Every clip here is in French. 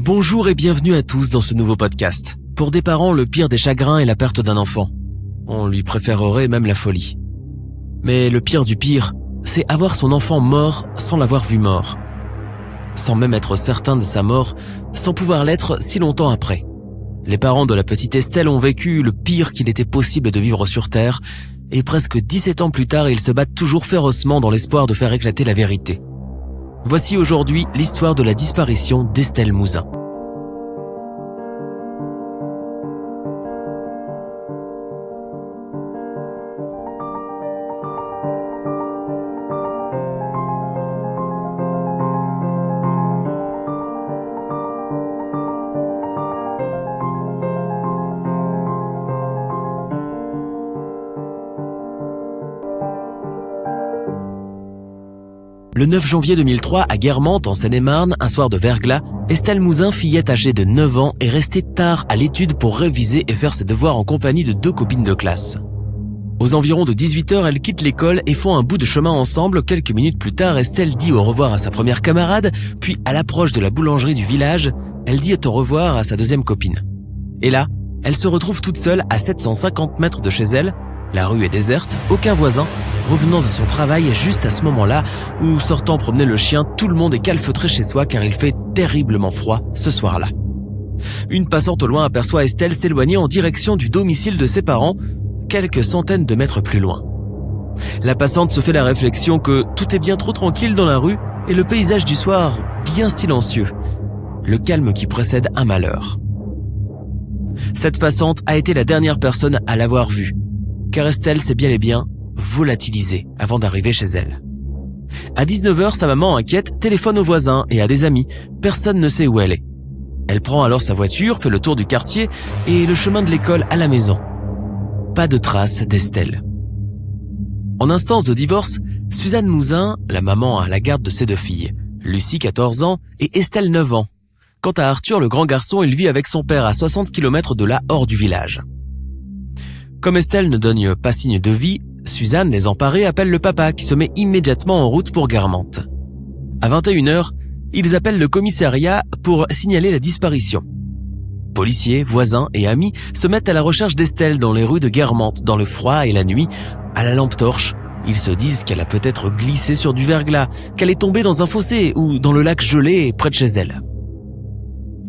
Bonjour et bienvenue à tous dans ce nouveau podcast. Pour des parents, le pire des chagrins est la perte d'un enfant. On lui préférerait même la folie. Mais le pire du pire, c'est avoir son enfant mort sans l'avoir vu mort. Sans même être certain de sa mort, sans pouvoir l'être si longtemps après. Les parents de la petite Estelle ont vécu le pire qu'il était possible de vivre sur Terre, et presque 17 ans plus tard, ils se battent toujours férocement dans l'espoir de faire éclater la vérité. Voici aujourd'hui l'histoire de la disparition d'Estelle Mouzin. Le 9 janvier 2003, à Guermantes, en Seine-et-Marne, un soir de verglas, Estelle Mouzin, fillette âgée de 9 ans, est restée tard à l'étude pour réviser et faire ses devoirs en compagnie de 2 copines de classe. Aux environs de 18h, elles quittent l'école et font un bout de chemin ensemble. Quelques minutes plus tard, Estelle dit au revoir à sa première camarade, puis à l'approche de la boulangerie du village, elle dit au revoir à sa deuxième copine. Et là, elle se retrouve toute seule à 750 mètres de chez elle. La rue est déserte, aucun voisin. Revenant de son travail juste à ce moment-là, où sortant promener le chien, tout le monde est calfeutré chez soi car il fait terriblement froid ce soir-là. Une passante au loin aperçoit Estelle s'éloigner en direction du domicile de ses parents, quelques centaines de mètres plus loin. La passante se fait la réflexion que tout est bien trop tranquille dans la rue et le paysage du soir bien silencieux. Le calme qui précède un malheur. Cette passante a été la dernière personne à l'avoir vue, car Estelle s'est bien et bien volatilisée avant d'arriver chez elle. À 19h, sa maman inquiète téléphone aux voisins et à des amis. Personne ne sait où elle est. Elle prend alors sa voiture, fait le tour du quartier et le chemin de l'école à la maison. Pas de trace d'Estelle. En instance de divorce, Suzanne Mouzin, la maman à la garde de ses 2 filles, Lucie 14 ans et Estelle 9 ans. Quant à Arthur, le grand garçon, il vit avec son père à 60 km de là, hors du village. Comme Estelle ne donne pas signe de vie, Suzanne, désemparée, appelle le papa qui se met immédiatement en route pour Guermantes. À 21h, ils appellent le commissariat pour signaler la disparition. Policiers, voisins et amis se mettent à la recherche d'Estelle dans les rues de Guermantes, dans le froid et la nuit, à la lampe torche. Ils se disent qu'elle a peut-être glissé sur du verglas, qu'elle est tombée dans un fossé ou dans le lac gelé près de chez elle.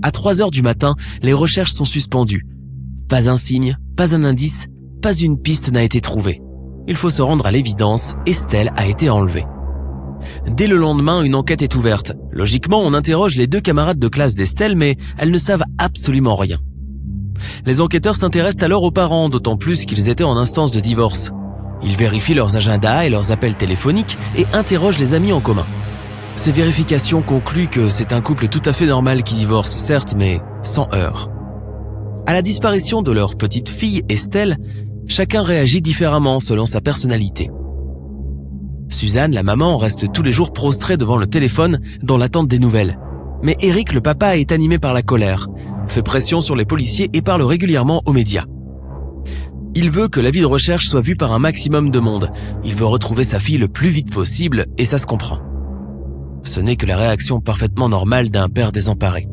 À 3h du matin, les recherches sont suspendues. Pas un signe, pas un indice, pas une piste n'a été trouvée. Il faut se rendre à l'évidence, Estelle a été enlevée. Dès le lendemain, une enquête est ouverte. Logiquement, on interroge les 2 camarades de classe d'Estelle, mais elles ne savent absolument rien. Les enquêteurs s'intéressent alors aux parents, d'autant plus qu'ils étaient en instance de divorce. Ils vérifient leurs agendas et leurs appels téléphoniques et interrogent les amis en commun. Ces vérifications concluent que c'est un couple tout à fait normal qui divorce, certes, mais sans heurts. À la disparition de leur petite fille, Estelle, chacun réagit différemment selon sa personnalité. Suzanne, la maman, reste tous les jours prostrée devant le téléphone dans l'attente des nouvelles. Mais Eric, le papa, est animé par la colère, fait pression sur les policiers et parle régulièrement aux médias. Il veut que l'avis de recherche soit vu par un maximum de monde. Il veut retrouver sa fille le plus vite possible et ça se comprend. Ce n'est que la réaction parfaitement normale d'un père désemparé.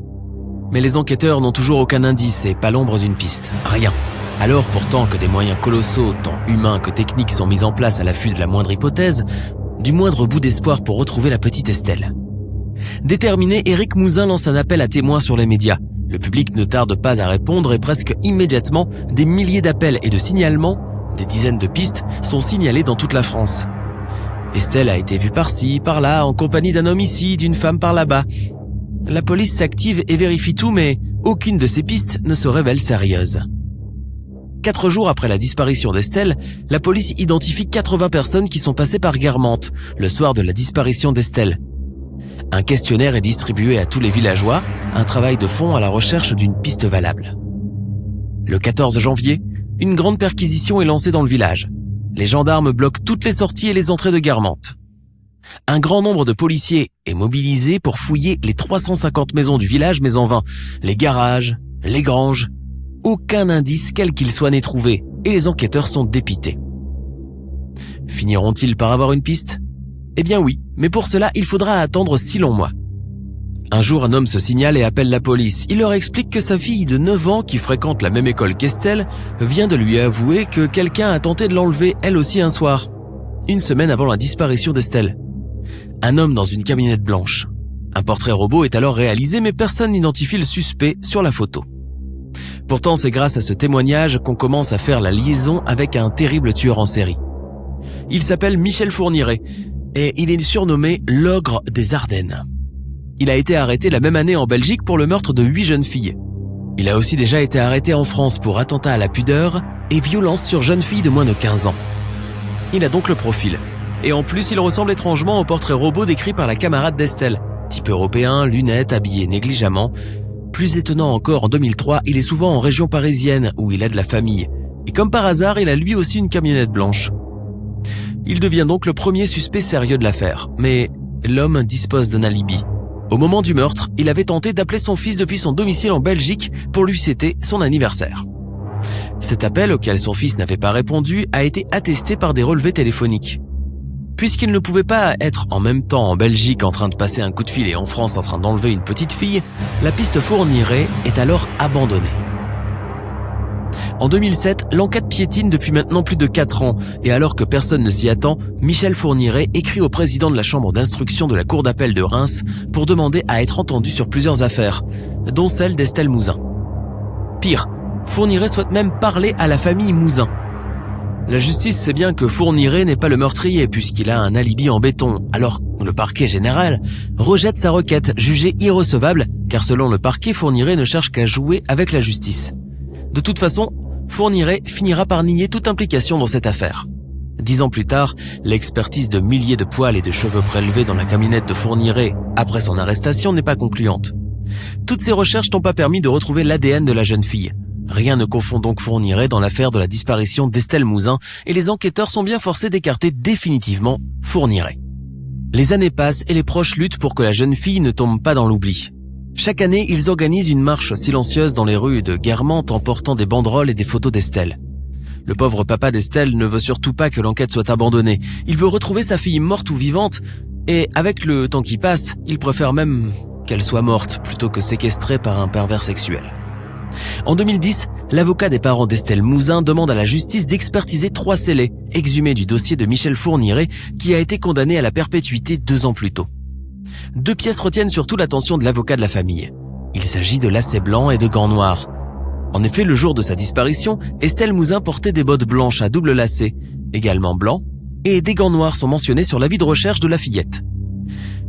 Mais les enquêteurs n'ont toujours aucun indice et pas l'ombre d'une piste. Rien. Alors pourtant que des moyens colossaux, tant humains que techniques, sont mis en place à l'affût de la moindre hypothèse, du moindre bout d'espoir pour retrouver la petite Estelle. Déterminé, Éric Mouzin lance un appel à témoins sur les médias. Le public ne tarde pas à répondre et presque immédiatement, des milliers d'appels et de signalements, des dizaines de pistes, sont signalés dans toute la France. Estelle a été vue par-ci, par-là, en compagnie d'un homme ici, d'une femme par là-bas. La police s'active et vérifie tout, mais aucune de ces pistes ne se révèle sérieuse. 4 jours après la disparition d'Estelle, la police identifie 80 personnes qui sont passées par Guermantes, le soir de la disparition d'Estelle. Un questionnaire est distribué à tous les villageois, un travail de fond à la recherche d'une piste valable. Le 14 janvier, une grande perquisition est lancée dans le village. Les gendarmes bloquent toutes les sorties et les entrées de Guermantes. Un grand nombre de policiers est mobilisé pour fouiller les 350 maisons du village, mais en vain. Les garages, les granges, aucun indice quel qu'il soit n'est trouvé, et les enquêteurs sont dépités. Finiront-ils par avoir une piste ? Eh bien oui, mais pour cela, il faudra attendre 6 longs mois. Un jour, un homme se signale et appelle la police. Il leur explique que sa fille de 9 ans, qui fréquente la même école qu'Estelle, vient de lui avouer que quelqu'un a tenté de l'enlever elle aussi un soir, une semaine avant la disparition d'Estelle. Un homme dans une camionnette blanche. Un portrait robot est alors réalisé, mais personne n'identifie le suspect sur la photo. Pourtant, c'est grâce à ce témoignage qu'on commence à faire la liaison avec un terrible tueur en série. Il s'appelle Michel Fourniret et il est surnommé l'ogre des Ardennes. Il a été arrêté la même année en Belgique pour le meurtre de 8 jeunes filles. Il a aussi déjà été arrêté en France pour attentat à la pudeur et violence sur jeunes filles de moins de 15 ans. Il a donc le profil. Et en plus, il ressemble étrangement au portrait robot décrit par la camarade d'Estelle. Type européen, lunettes, habillé négligemment. Plus étonnant encore, en 2003, il est souvent en région parisienne où il a de la famille. Et comme par hasard, il a lui aussi une camionnette blanche. Il devient donc le premier suspect sérieux de l'affaire. Mais l'homme dispose d'un alibi. Au moment du meurtre, il avait tenté d'appeler son fils depuis son domicile en Belgique pour lui souhaiter son anniversaire. Cet appel, auquel son fils n'avait pas répondu, a été attesté par des relevés téléphoniques. Puisqu'il ne pouvait pas être en même temps en Belgique en train de passer un coup de fil et en France en train d'enlever une petite fille, la piste Fourniret est alors abandonnée. En 2007, l'enquête piétine depuis maintenant plus de 4 ans et alors que personne ne s'y attend, Michel Fourniret écrit au président de la chambre d'instruction de la cour d'appel de Reims pour demander à être entendu sur plusieurs affaires, dont celle d'Estelle Mouzin. Pire, Fourniret souhaite même parler à la famille Mouzin. La justice sait bien que Fourniret n'est pas le meurtrier puisqu'il a un alibi en béton, alors que le parquet général rejette sa requête jugée irrecevable car selon le parquet, Fourniret ne cherche qu'à jouer avec la justice. De toute façon, Fourniret finira par nier toute implication dans cette affaire. 10 ans plus tard, l'expertise de milliers de poils et de cheveux prélevés dans la camionnette de Fourniret après son arrestation n'est pas concluante. Toutes ces recherches n'ont pas permis de retrouver l'ADN de la jeune fille. Rien ne confond donc Fourniret dans l'affaire de la disparition d'Estelle Mouzin et les enquêteurs sont bien forcés d'écarter définitivement Fourniret. Les années passent et les proches luttent pour que la jeune fille ne tombe pas dans l'oubli. Chaque année, ils organisent une marche silencieuse dans les rues de Guermantes en portant des banderoles et des photos d'Estelle. Le pauvre papa d'Estelle ne veut surtout pas que l'enquête soit abandonnée. Il veut retrouver sa fille morte ou vivante et avec le temps qui passe, il préfère même qu'elle soit morte plutôt que séquestrée par un pervers sexuel. En 2010, l'avocat des parents d'Estelle Mouzin demande à la justice d'expertiser 3 scellés exhumés du dossier de Michel Fourniret qui a été condamné à la perpétuité 2 ans plus tôt. 2 pièces retiennent surtout l'attention de l'avocat de la famille. Il s'agit de lacets blancs et de gants noirs. En effet, le jour de sa disparition, Estelle Mouzin portait des bottes blanches à double lacet, également blancs, et des gants noirs sont mentionnés sur l'avis de recherche de la fillette.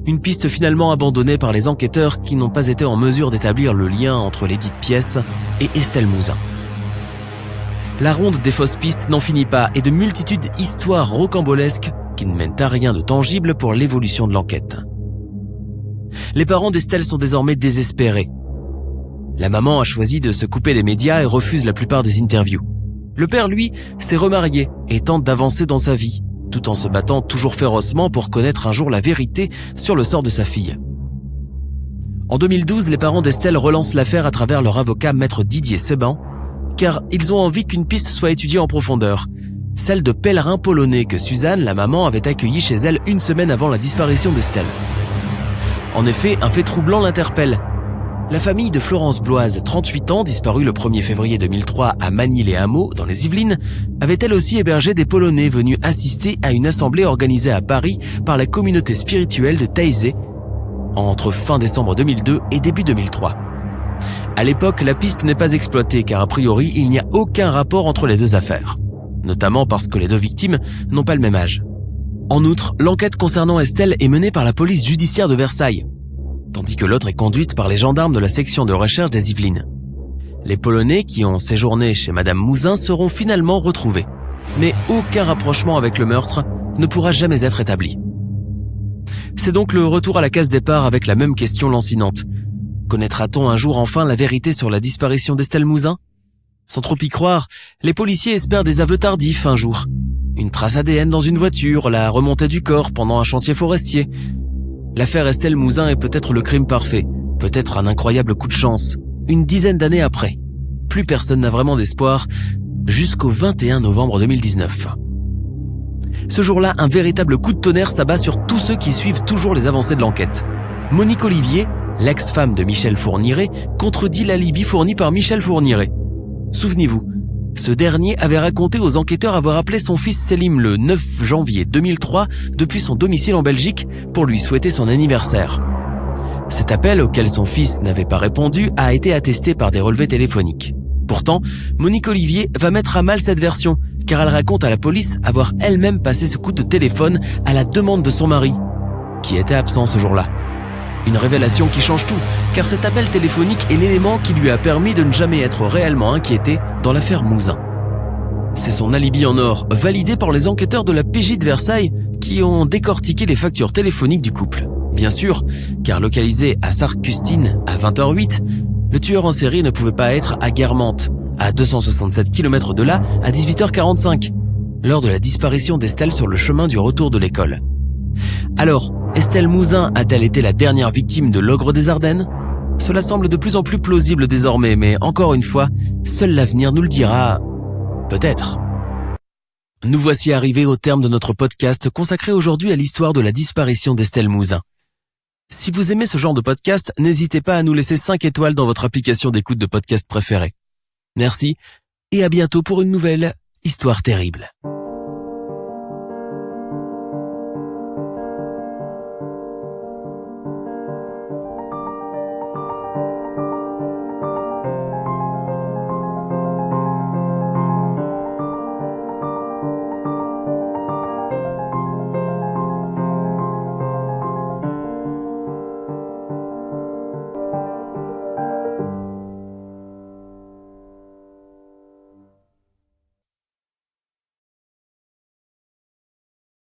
Une piste finalement abandonnée par les enquêteurs qui n'ont pas été en mesure d'établir le lien entre les dites pièces et Estelle Mouzin. La ronde des fausses pistes n'en finit pas et de multitudes d'histoires rocambolesques qui ne mènent à rien de tangible pour l'évolution de l'enquête. Les parents d'Estelle sont désormais désespérés. La maman a choisi de se couper des médias et refuse la plupart des interviews. Le père, lui, s'est remarié et tente d'avancer dans sa vie, tout en se battant toujours férocement pour connaître un jour la vérité sur le sort de sa fille. En 2012, les parents d'Estelle relancent l'affaire à travers leur avocat maître Didier Seban, car ils ont envie qu'une piste soit étudiée en profondeur, celle de pèlerins polonais que Suzanne, la maman, avait accueilli chez elle une semaine avant la disparition d'Estelle. En effet, un fait troublant l'interpelle. La famille de Florence Bloise, 38 ans, disparue le 1er février 2003 à Magny-les-Hameaux, dans les Yvelines, avait elle aussi hébergé des Polonais venus assister à une assemblée organisée à Paris par la communauté spirituelle de Taizé entre fin décembre 2002 et début 2003. À l'époque, la piste n'est pas exploitée car a priori, il n'y a aucun rapport entre les 2 affaires, notamment parce que les 2 victimes n'ont pas le même âge. En outre, l'enquête concernant Estelle est menée par la police judiciaire de Versailles, tandis que l'autre est conduite par les gendarmes de la section de recherche des Yvelines. Les Polonais qui ont séjourné chez Madame Mouzin seront finalement retrouvés, mais aucun rapprochement avec le meurtre ne pourra jamais être établi. C'est donc le retour à la case départ avec la même question lancinante. Connaîtra-t-on un jour enfin la vérité sur la disparition d'Estelle Mouzin ? Sans trop y croire, les policiers espèrent des aveux tardifs un jour. Une trace ADN dans une voiture, la remontée du corps pendant un chantier forestier. L'affaire Estelle Mouzin est peut-être le crime parfait, peut-être un incroyable coup de chance. Une dizaine d'années après, plus personne n'a vraiment d'espoir, jusqu'au 21 novembre 2019. Ce jour-là, un véritable coup de tonnerre s'abat sur tous ceux qui suivent toujours les avancées de l'enquête. Monique Olivier, l'ex-femme de Michel Fourniret, contredit l'alibi fourni par Michel Fourniret. Souvenez-vous, ce dernier avait raconté aux enquêteurs avoir appelé son fils Selim le 9 janvier 2003 depuis son domicile en Belgique pour lui souhaiter son anniversaire. Cet appel, auquel son fils n'avait pas répondu, a été attesté par des relevés téléphoniques. Pourtant, Monique Olivier va mettre à mal cette version, car elle raconte à la police avoir elle-même passé ce coup de téléphone à la demande de son mari, qui était absent ce jour-là. Une révélation qui change tout, car cet appel téléphonique est l'élément qui lui a permis de ne jamais être réellement inquiété dans l'affaire Mouzin. C'est son alibi en or, validé par les enquêteurs de la PJ de Versailles, qui ont décortiqué les factures téléphoniques du couple. Bien sûr, car localisé à Sarcustine à 20h08, le tueur en série ne pouvait pas être à Guermantes, à 267 km de là, à 18h45, lors de la disparition d'Estelle sur le chemin du retour de l'école. Alors, Estelle Mouzin a-t-elle été la dernière victime de l'ogre des Ardennes ? Cela semble de plus en plus plausible désormais, mais encore une fois, seul l'avenir nous le dira. Peut-être. Nous voici arrivés au terme de notre podcast consacré aujourd'hui à l'histoire de la disparition d'Estelle Mouzin. Si vous aimez ce genre de podcast, n'hésitez pas à nous laisser 5 étoiles dans votre application d'écoute de podcast préférée. Merci et à bientôt pour une nouvelle histoire terrible.